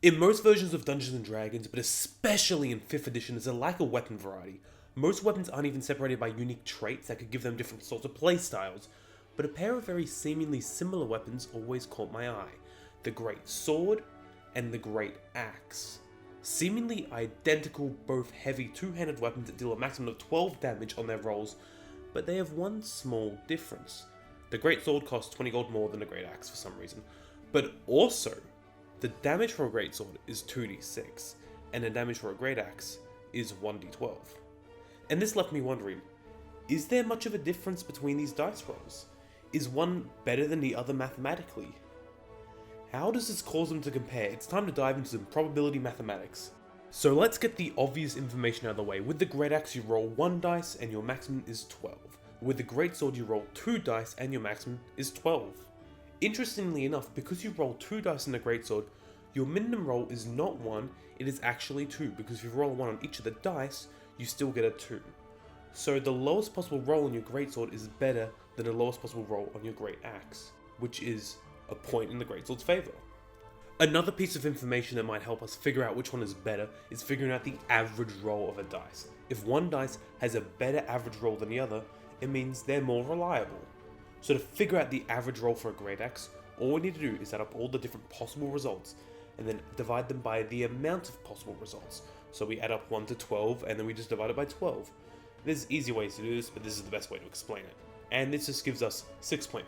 In most versions of Dungeons & Dragons, but especially in 5th edition, there's a lack of weapon variety. Most weapons aren't even separated by unique traits that could give them different sorts of playstyles, but a pair of very seemingly similar weapons always caught my eye. The Greatsword and the Greataxe. Seemingly identical, both heavy two-handed weapons that deal a maximum of 12 damage on their rolls, but they have one small difference. The Greatsword costs 20 gold more than the Greataxe for some reason, but also, the damage for a Greatsword is 2d6, and the damage for a Greataxe is 1d12. And this left me wondering, is there much of a difference between these dice rolls? Is one better than the other mathematically? How does this cause them to compare? It's time to dive into some probability mathematics. So let's get the obvious information out of the way. With the Greataxe you roll 1 dice and your maximum is 12. With the Greatsword you roll 2 dice and your maximum is 12. Interestingly enough, because you roll 2 dice in the Greatsword, your minimum roll is not 1, it is actually 2, because if you roll a 1 on each of the dice, you still get a 2. So the lowest possible roll on your Greatsword is better than the lowest possible roll on your Greataxe, which is a point in the Greatsword's favour. Another piece of information that might help us figure out which one is better is figuring out the average roll of a dice. If one dice has a better average roll than the other, it means they're more reliable. So to figure out the average roll for a Greataxe, all we need to do is add up all the different possible results and then divide them by the amount of possible results. So we add up 1 to 12 and then we just divide it by 12. There's easy ways to do this, but this is the best way to explain it. And this just gives us 6.5.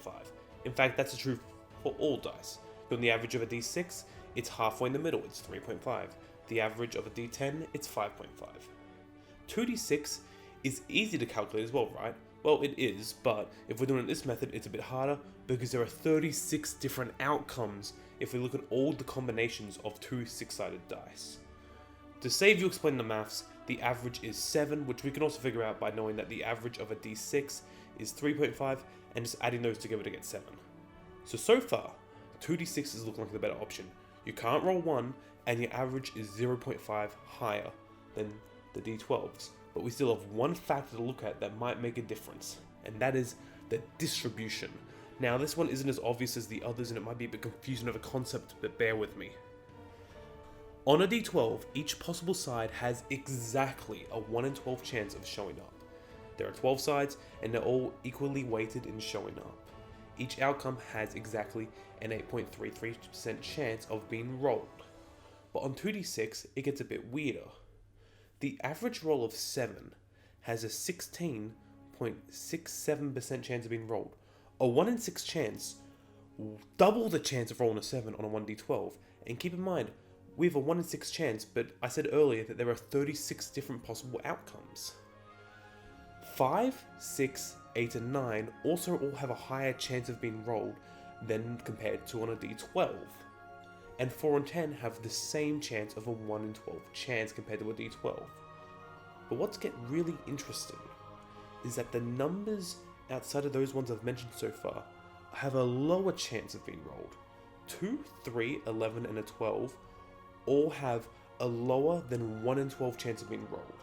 In fact, that's the truth for all dice. On the average of a d6, it's halfway in the middle, it's 3.5. The average of a d10, it's 5.5. 2d6 is easy to calculate as well, right? Well, it is, but if we're doing it this method, it's a bit harder because there are 36 different outcomes if we look at all the combinations of two 6-sided dice. To save you explaining the maths, the average is 7, which we can also figure out by knowing that the average of a d6 is 3.5 and just adding those together to get 7. So far, 2d6 is looking like the better option. You can't roll 1 and your average is 0.5 higher than the d12s. But we still have one factor to look at that might make a difference, and that is the distribution. Now this one isn't as obvious as the others and it might be a bit confusing of a concept, but bear with me. On a d12, each possible side has exactly a 1 in 12 chance of showing up. There are 12 sides and they're all equally weighted in showing up. Each outcome has exactly an 8.33% chance of being rolled. But on 2d6, it gets a bit weirder. The average roll of 7 has a 16.67% chance of being rolled. A 1 in 6 chance, double the chance of rolling a 7 on a 1d12. And keep in mind, we have a 1 in 6 chance, but I said earlier that there are 36 different possible outcomes. 5, 6, 8 and 9 also all have a higher chance of being rolled than compared to on a d12. And 4 and 10 have the same chance of a 1 in 12 chance compared to a d12. But what's get really interesting is that the numbers outside of those ones I've mentioned so far have a lower chance of being rolled. 2, 3, 11 and a 12 all have a lower than 1 in 12 chance of being rolled.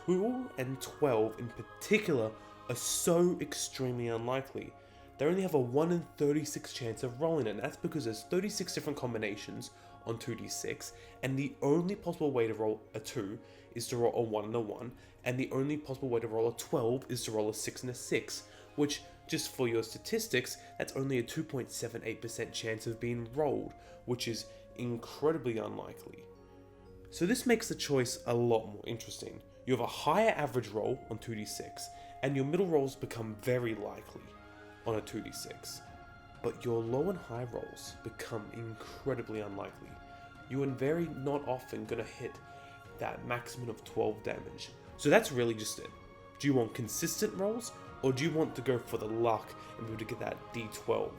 2 and 12 in particular are so extremely unlikely. They only have a 1 in 36 chance of rolling it, and that's because there's 36 different combinations on 2d6, and the only possible way to roll a 2 is to roll a 1 and a 1, and the only possible way to roll a 12 is to roll a 6 and a 6, which, just for your statistics, that's only a 2.78% chance of being rolled, which is incredibly unlikely. So this makes the choice a lot more interesting. You have a higher average roll on 2d6, and your middle rolls become very likely on a 2d6. But your low and high rolls become incredibly unlikely. You are very not often going to hit that maximum of 12 damage. So that's really just it. Do you want consistent rolls, or do you want to go for the luck and be able to get that d12?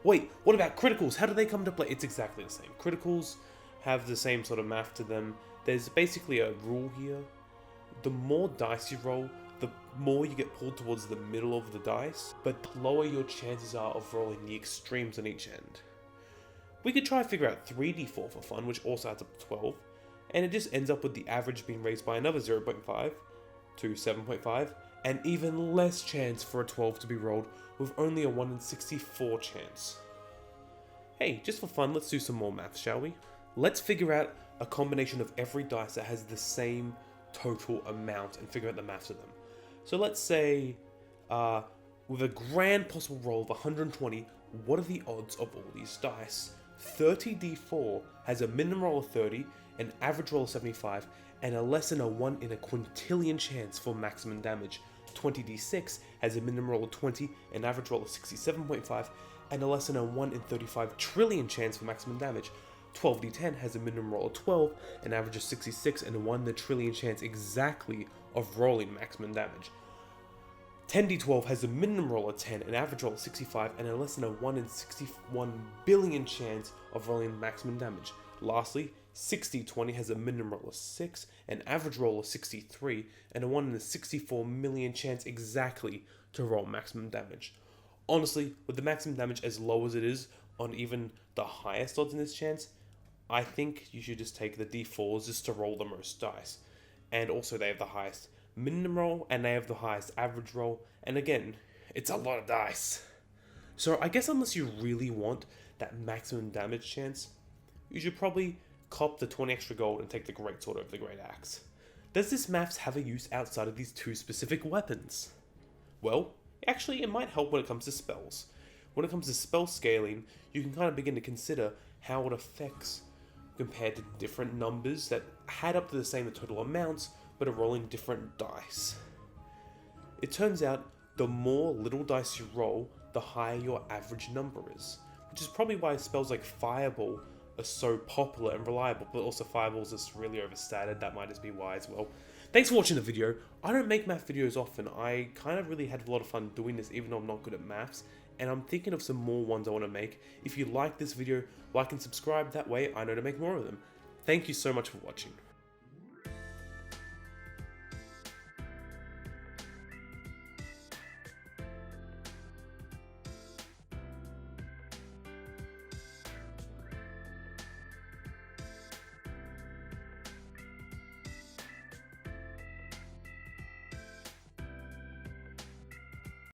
Wait, what about criticals? How do they come into play? It's exactly the same. Criticals have the same sort of math to them. There's basically a rule here. The more dice you roll, the more you get pulled towards the middle of the dice, but the lower your chances are of rolling the extremes on each end. We could try to figure out 3d4 for fun, which also adds up to 12, and it just ends up with the average being raised by another 0.5 to 7.5, and even less chance for a 12 to be rolled with only a 1 in 64 chance. hey, just for fun, let's do some more maths, shall we? Let's figure out a combination of every dice that has the same total amount and figure out the maths of them. So let's say, with a grand possible roll of 120, what are the odds of all these dice? 30d4 has a minimum roll of 30, an average roll of 75, and a less than a 1 in a quintillion chance for maximum damage. 20d6 has a minimum roll of 20, an average roll of 67.5, and a less than a 1 in 35 trillion chance for maximum damage. 12d10 has a minimum roll of 12, an average of 66, and a 1 in a trillion chance exactly of rolling maximum damage. 10d12 has a minimum roll of 10, an average roll of 65, and a less than a 1 in 61 billion chance of rolling maximum damage. Lastly, 60d20 has a minimum roll of 6, an average roll of 63, and a 1 in a 64 million chance exactly to roll maximum damage. Honestly, with the maximum damage as low as it is on even the highest odds in this chance, I think you should just take the d4s just to roll the most dice. And also they have the highest minimum roll and they have the highest average roll, and again, it's a lot of dice. So I guess unless you really want that maximum damage chance, you should probably cop the 20 extra gold and take the Greatsword over the Greataxe. Does this maths have a use outside of these two specific weapons? Well, actually it might help when it comes to spells. When it comes to spell scaling, you can kind of begin to consider how it affects compared to different numbers that add up to the same total amounts but are rolling different dice. It turns out the more little dice you roll, the higher your average number is, which is probably why spells like Fireball are so popular and reliable, but also Fireball's just really overstated. That might just be why as well. Thanks for watching the video. I don't make math videos often. I kind of really had a lot of fun doing this even though I'm not good at maths, and I'm thinking of some more ones I want to make. If you like this video, like and subscribe, that way I know to make more of them. Thank you so much for watching.